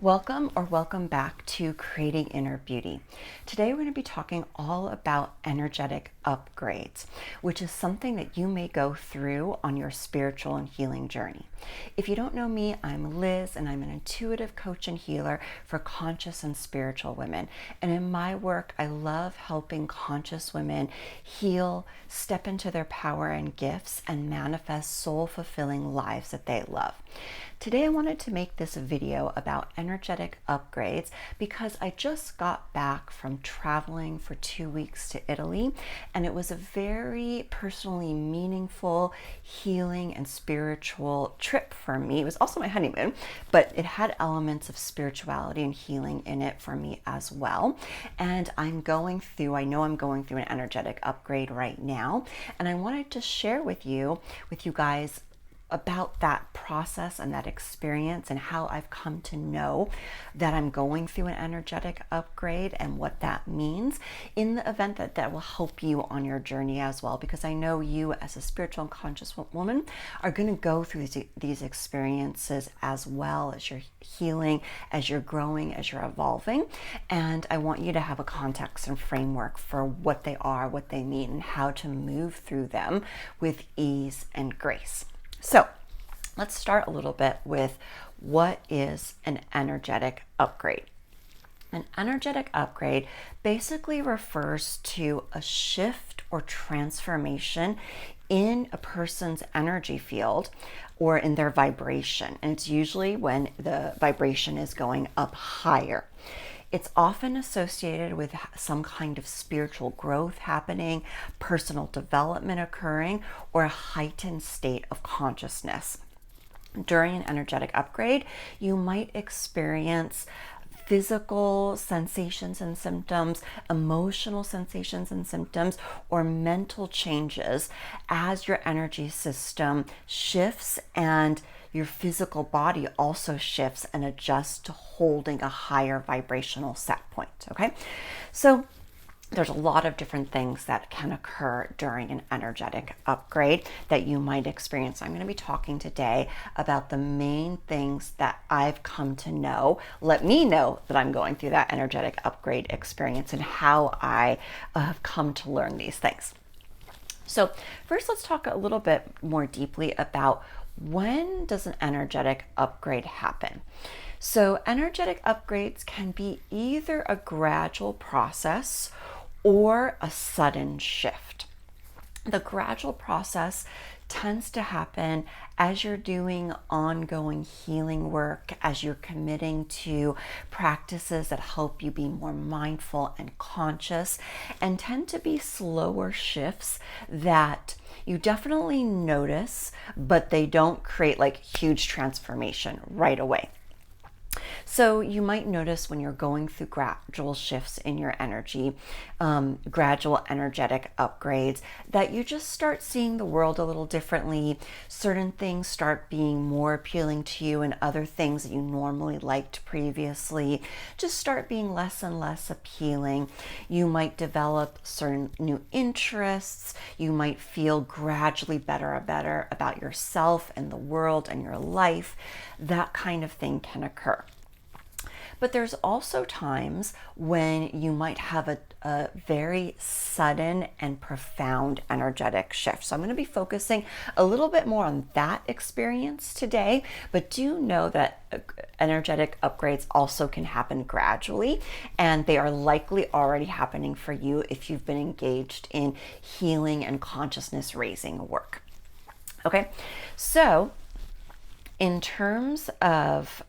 Welcome back to Creating Inner Beauty. Today we're going to be talking all about energetic upgrades, which is something that you may go through on your spiritual and healing journey. If you don't know me, I'm Liz, and I'm an intuitive coach and healer for conscious and spiritual women. And in my work, I love helping conscious women heal, step into their power and gifts, and manifest soul-fulfilling lives that they love. Today I wanted to make this video about energetic upgrades because I just got back from traveling for 2 weeks to Italy, and it was a very personally meaningful, healing, and spiritual trip for me. It was also my honeymoon, but it had elements of spirituality and healing in it for me as well. And I know I'm going through an energetic upgrade right now, and I wanted to share with you guys about that process and that experience and how I've come to know that I'm going through an energetic upgrade and what that means in the event that will help you on your journey as well, because I know you as a spiritual and conscious woman are going to go through these experiences as well as you're healing, as you're growing, as you're evolving, and I want you to have a context and framework for what they are, what they mean, and how to move through them with ease and grace. So let's start a little bit with what is an energetic upgrade. An energetic upgrade basically refers to a shift or transformation in a person's energy field or in their vibration. And it's usually when the vibration is going up higher. It's often associated with some kind of spiritual growth happening, personal development occurring, or a heightened state of consciousness. During an energetic upgrade, you might experience physical sensations and symptoms, emotional sensations and symptoms, or mental changes as your energy system shifts and your physical body also shifts and adjusts to holding a higher vibrational set point, okay? So there's a lot of different things that can occur during an energetic upgrade that you might experience. I'm going to be talking today about the main things that I've come to know. Let me know that I'm going through that energetic upgrade experience and how I have come to learn these things. So first, let's talk a little bit more deeply about when does an energetic upgrade happen? So energetic upgrades can be either a gradual process or a sudden shift. The gradual process tends to happen as you're doing ongoing healing work, as you're committing to practices that help you be more mindful and conscious, and tend to be slower shifts that you definitely notice, but they don't create like huge transformation right away. So you might notice when you're going through gradual shifts in your energy, gradual energetic upgrades, that you just start seeing the world a little differently. Certain things start being more appealing to you, and other things that you normally liked previously just start being less and less appealing. You might develop certain new interests. You might feel gradually better about yourself and the world and your life. That kind of thing can occur. But there's also times when you might have a very sudden and profound energetic shift. So I'm going to be focusing a little bit more on that experience today, but do know that energetic upgrades also can happen gradually, and they are likely already happening for you if you've been engaged in healing and consciousness raising work. Okay, so in terms of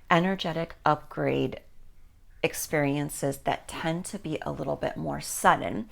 energetic upgrade experiences that tend to be a little bit more sudden,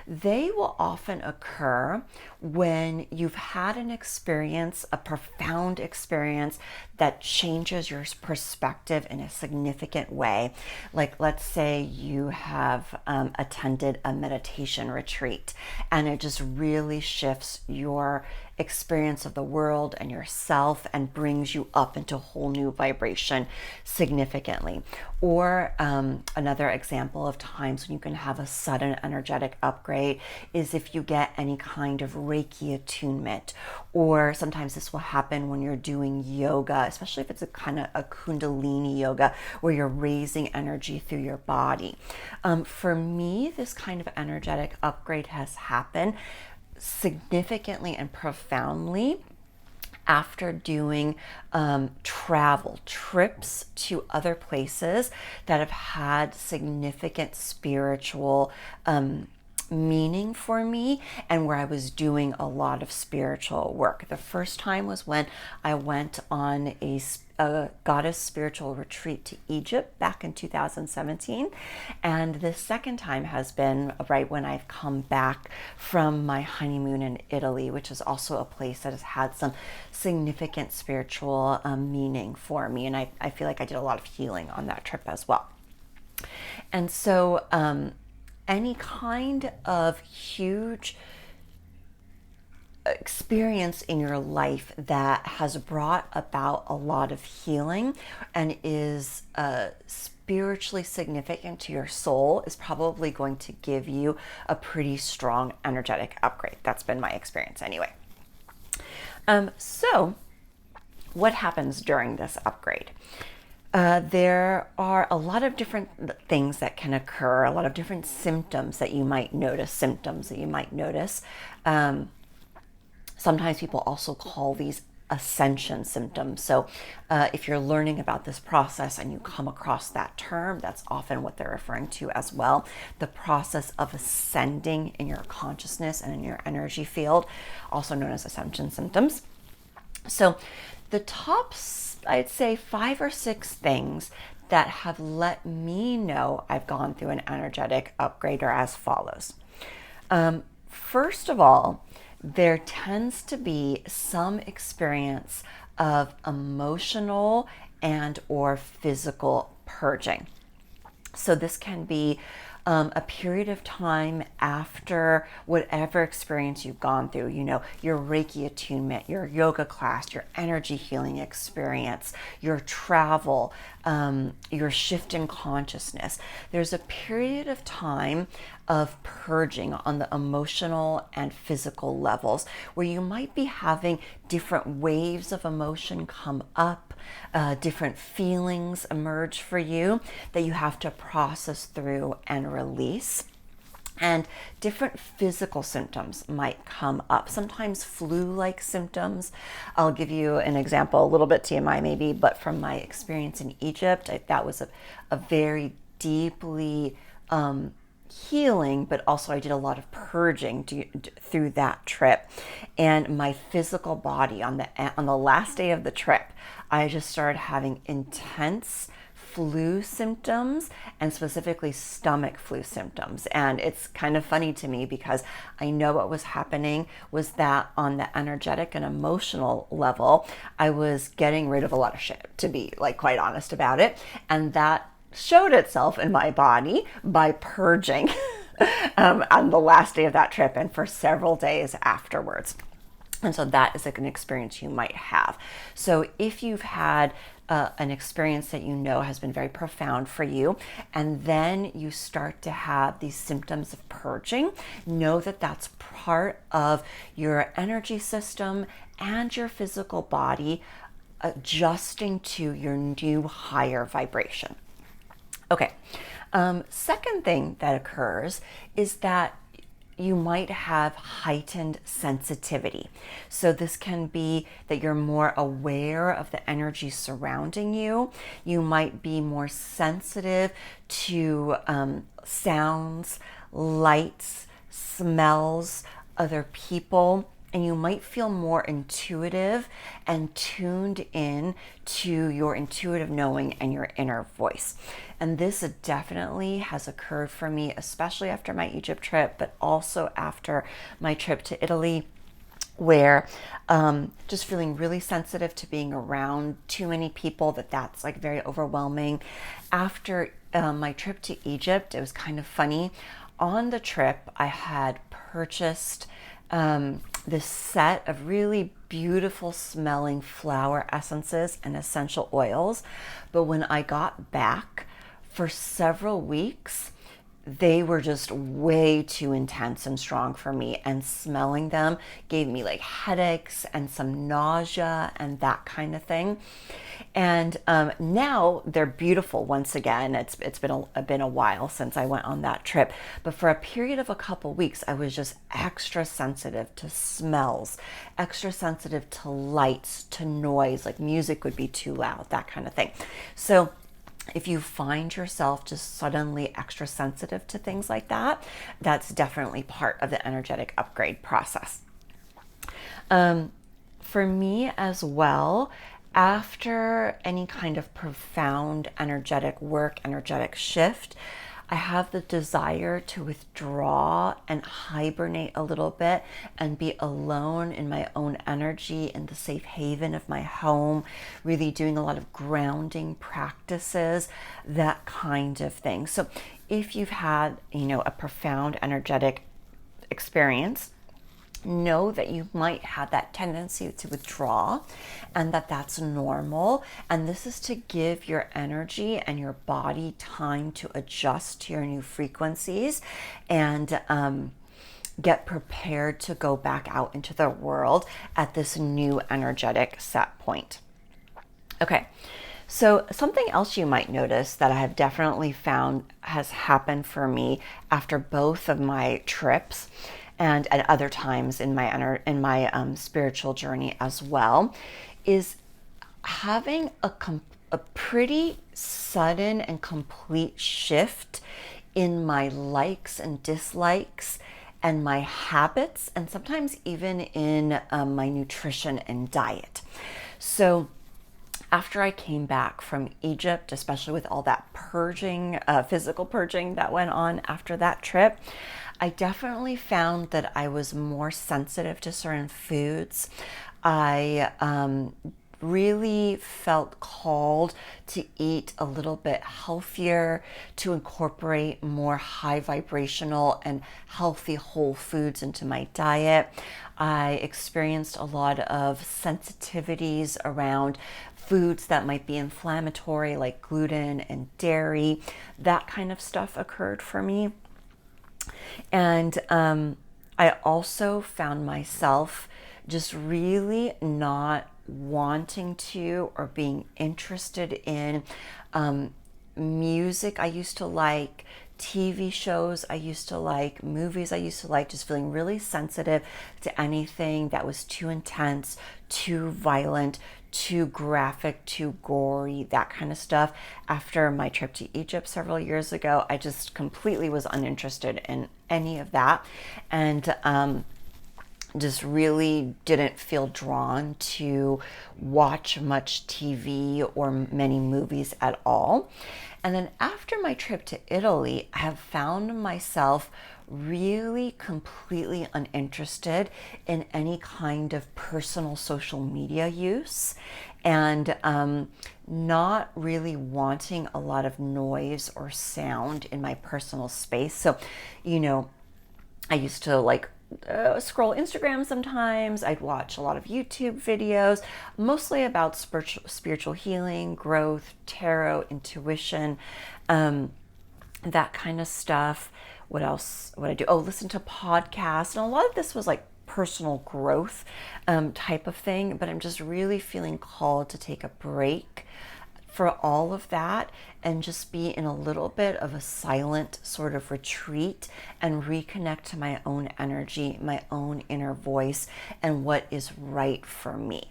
they will often occur when you've had an experience, a profound experience that changes your perspective in a significant way. Like, let's say you have attended a meditation retreat and it just really shifts your experience of the world and yourself and brings you up into a whole new vibration significantly. Or another example of times when you can have a sudden energetic upgrade is if you get any kind of Reiki attunement, or sometimes this will happen when you're doing yoga, especially if it's a kind of a Kundalini yoga where you're raising energy through your body. For me, this kind of energetic upgrade has happened significantly and profoundly after doing travel trips to other places that have had significant spiritual meaning for me, and where I was doing a lot of spiritual work. The first time was when I went on a goddess spiritual retreat to Egypt back in 2017, and the second time has been right when I've come back from my honeymoon in Italy, which is also a place that has had some significant spiritual meaning for me, and I feel like I did a lot of healing on that trip as well. And so any kind of huge experience in your life that has brought about a lot of healing and is spiritually significant to your soul is probably going to give you a pretty strong energetic upgrade. That's been my experience anyway. So what happens during this upgrade? There are a lot of different things that can occur, a lot of different symptoms that you might notice. Sometimes people also call these ascension symptoms. So if you're learning about this process and you come across that term, that's often what they're referring to as well. The process of ascending in your consciousness and in your energy field, also known as ascension symptoms. So the top, I'd say 5 or 6 things that have let me know I've gone through an energetic upgrade are as follows. First of all, there tends to be some experience of emotional and or physical purging. So this can be a period of time after whatever experience you've gone through, your Reiki attunement, your yoga class, your energy healing experience, your travel, your shift in consciousness. There's a period of time of purging on the emotional and physical levels where you might be having different waves of emotion come up, different feelings emerge for you that you have to process through and release. And different physical symptoms might come up, sometimes flu-like symptoms. I'll give you an example, a little bit TMI maybe, but from my experience in Egypt, that was a very deeply healing, but also I did a lot of purging through that trip. And my physical body on the last day of the trip, I just started having intense flu symptoms, and specifically stomach flu symptoms. And it's kind of funny to me because I know what was happening was that on the energetic and emotional level, I was getting rid of a lot of shit, to be quite honest about it. And that showed itself in my body by purging on the last day of that trip and for several days afterwards. And so that is an experience you might have. So if you've had an experience that has been very profound for you, and then you start to have these symptoms of purging, know that that's part of your energy system and your physical body adjusting to your new higher vibration. Okay, second thing that occurs is that you might have heightened sensitivity. So this can be that you're more aware of the energy surrounding you. You might be more sensitive to sounds, lights, smells, other people, and you might feel more intuitive and tuned in to your intuitive knowing and your inner voice. And this definitely has occurred for me, especially after my Egypt trip, but also after my trip to Italy, where just feeling really sensitive to being around too many people, that's very overwhelming. After my trip to Egypt, it was kind of funny. On the trip, I had purchased this set of really beautiful smelling flower essences and essential oils. But when I got back for several weeks, they were just way too intense and strong for me, and smelling them gave me like headaches and some nausea and that kind of thing. And now they're beautiful once again. It's been a while since I went on that trip, but for a period of a couple weeks, I was just extra sensitive to smells, extra sensitive to lights, to noise, like music would be too loud, that kind of thing. So if you find yourself just suddenly extra sensitive to things like that, that's definitely part of the energetic upgrade process. For me as well, after any kind of profound energetic work, energetic shift, I have the desire to withdraw and hibernate a little bit and be alone in my own energy, in the safe haven of my home, really doing a lot of grounding practices, that kind of thing. So if you've had, a profound energetic experience, know that you might have that tendency to withdraw, and that's normal. And this is to give your energy and your body time to adjust to your new frequencies and get prepared to go back out into the world at this new energetic set point. Okay. So something else you might notice that I have definitely found has happened for me after both of my trips and at other times in my spiritual journey as well, is having a pretty sudden and complete shift in my likes and dislikes and my habits, and sometimes even in my nutrition and diet. So after I came back from Egypt, especially with all that purging, physical purging that went on after that trip, I definitely found that I was more sensitive to certain foods. I really felt called to eat a little bit healthier, to incorporate more high vibrational and healthy whole foods into my diet. I experienced a lot of sensitivities around foods that might be inflammatory, like gluten and dairy. That kind of stuff occurred for me. And I also found myself just really not wanting to or being interested in music I used to like, TV shows I used to like, movies I used to like, just feeling really sensitive to anything that was too intense, too violent, too graphic, too gory, that kind of stuff. After my trip to Egypt several years ago, I just completely was uninterested in any of that, and just really didn't feel drawn to watch much TV or many movies at all. And then after my trip to Italy, I have found myself really completely uninterested in any kind of personal social media use, and not really wanting a lot of noise or sound in my personal space. So, I used to scroll Instagram sometimes. I'd watch a lot of YouTube videos, mostly about spiritual healing, growth, tarot, intuition, that kind of stuff. What else would I do? Oh, listen to podcasts. And a lot of this was like personal growth type of thing, but I'm just really feeling called to take a break for all of that and just be in a little bit of a silent sort of retreat and reconnect to my own energy, my own inner voice, and what is right for me.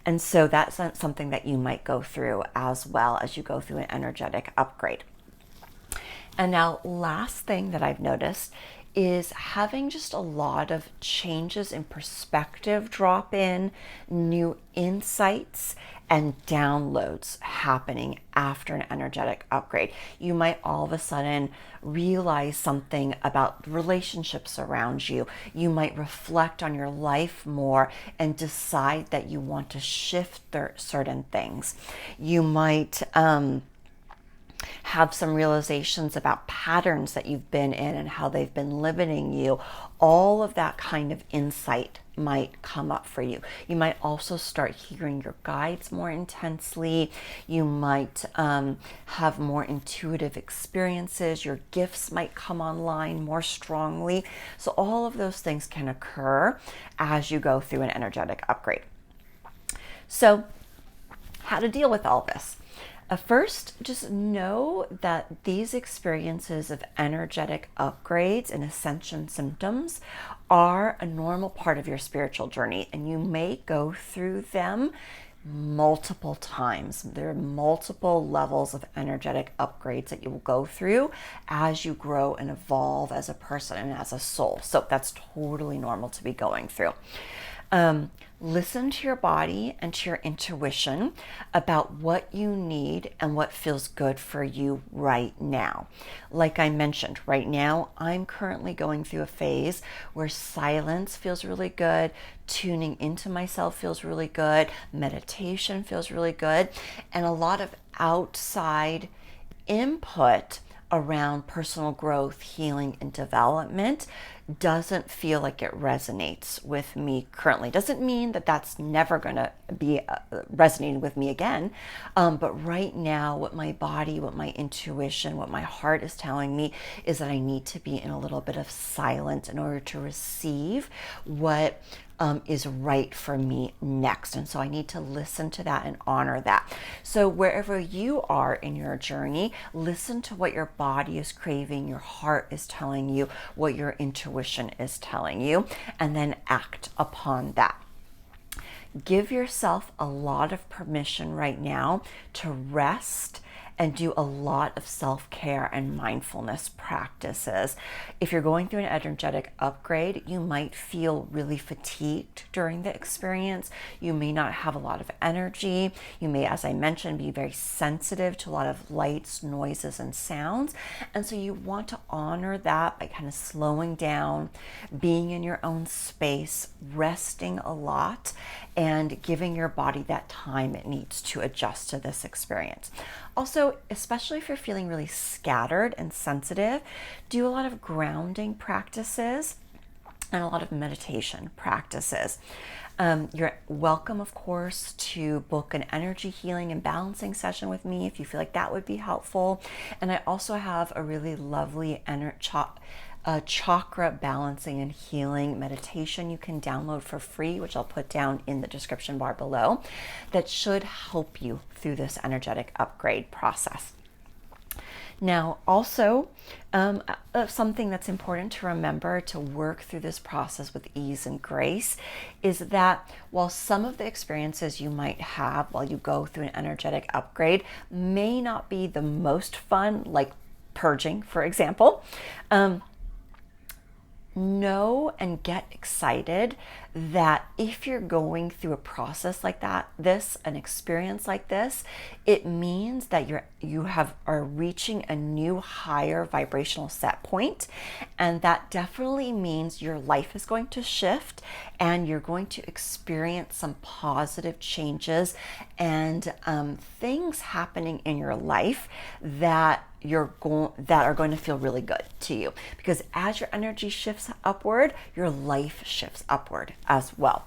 And so that's something that you might go through as well as you go through an energetic upgrade. And now, last thing that I've noticed is having just a lot of changes in perspective drop in, new insights and downloads happening after an energetic upgrade. You might all of a sudden realize something about relationships around you. You might reflect on your life more and decide that you want to shift certain things. You might have some realizations about patterns that you've been in and how they've been limiting you. All of that kind of insight might come up for you. You might also start hearing your guides more intensely. You might have more intuitive experiences. Your gifts might come online more strongly. So all of those things can occur as you go through an energetic upgrade. So how to deal with all this? First, just know that these experiences of energetic upgrades and ascension symptoms are a normal part of your spiritual journey, and you may go through them multiple times. There are multiple levels of energetic upgrades that you will go through as you grow and evolve as a person and as a soul. So that's totally normal to be going through. Listen to your body and to your intuition about what you need and what feels good for you right now. Like I mentioned, right now, I'm currently going through a phase where silence feels really good, tuning into myself feels really good, meditation feels really good, and a lot of outside input around personal growth, healing, and development doesn't feel like it resonates with me currently. Doesn't mean that that's never going to be resonating with me again. But right now, what my body, what my intuition, what my heart is telling me is that I need to be in a little bit of silence in order to receive what is right for me next. And so I need to listen to that and honor that. So wherever you are in your journey, listen to what your body is craving, your heart is telling you, what your intuition is telling you, and then act upon that. Give yourself a lot of permission right now to rest and do a lot of self-care and mindfulness practices. If you're going through an energetic upgrade, you might feel really fatigued during the experience. You may not have a lot of energy. You may, as I mentioned, be very sensitive to a lot of lights, noises, and sounds. And so you want to honor that by kind of slowing down, being in your own space, resting a lot, and giving your body that time it needs to adjust to this experience. Also, especially if you're feeling really scattered and sensitive, do a lot of grounding practices and a lot of meditation practices. You're welcome, of course, to book an energy healing and balancing session with me if you feel like that would be helpful. And I also have a really lovely chakra balancing and healing meditation you can download for free, which I'll put down in the description bar below, that should help you through this energetic upgrade process. Now, also, something that's important to remember to work through this process with ease and grace is that while some of the experiences you might have while you go through an energetic upgrade may not be the most fun, like purging, for example, know and get excited that if you're going through a process like that, an experience like this, it means that you are reaching a new higher vibrational set point, and that definitely means your life is going to shift and you're going to experience some positive changes and things happening in your life that are going to feel really good to you, because as your energy shifts upward, your life shifts upward as well.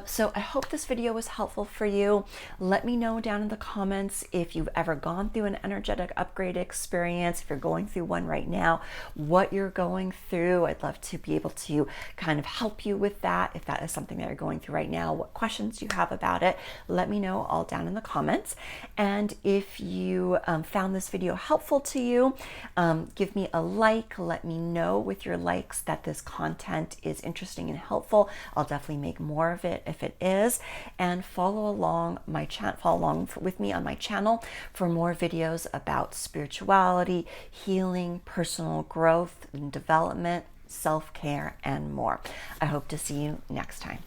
So I hope this video was helpful for you. Let me know down in the comments if you've ever gone through an energetic upgrade experience, if you're going through one right now, what you're going through. I'd love to be able to kind of help you with that. If that is something that you're going through right now, what questions you have about it, let me know all down in the comments. And if you found this video helpful to you, give me a like. Let me know with your likes that this content is interesting and helpful. I'll definitely make more of it if it is, and follow along with me on my channel for more videos about spirituality, healing, personal growth and development, self-care, and more. I hope to see you next time.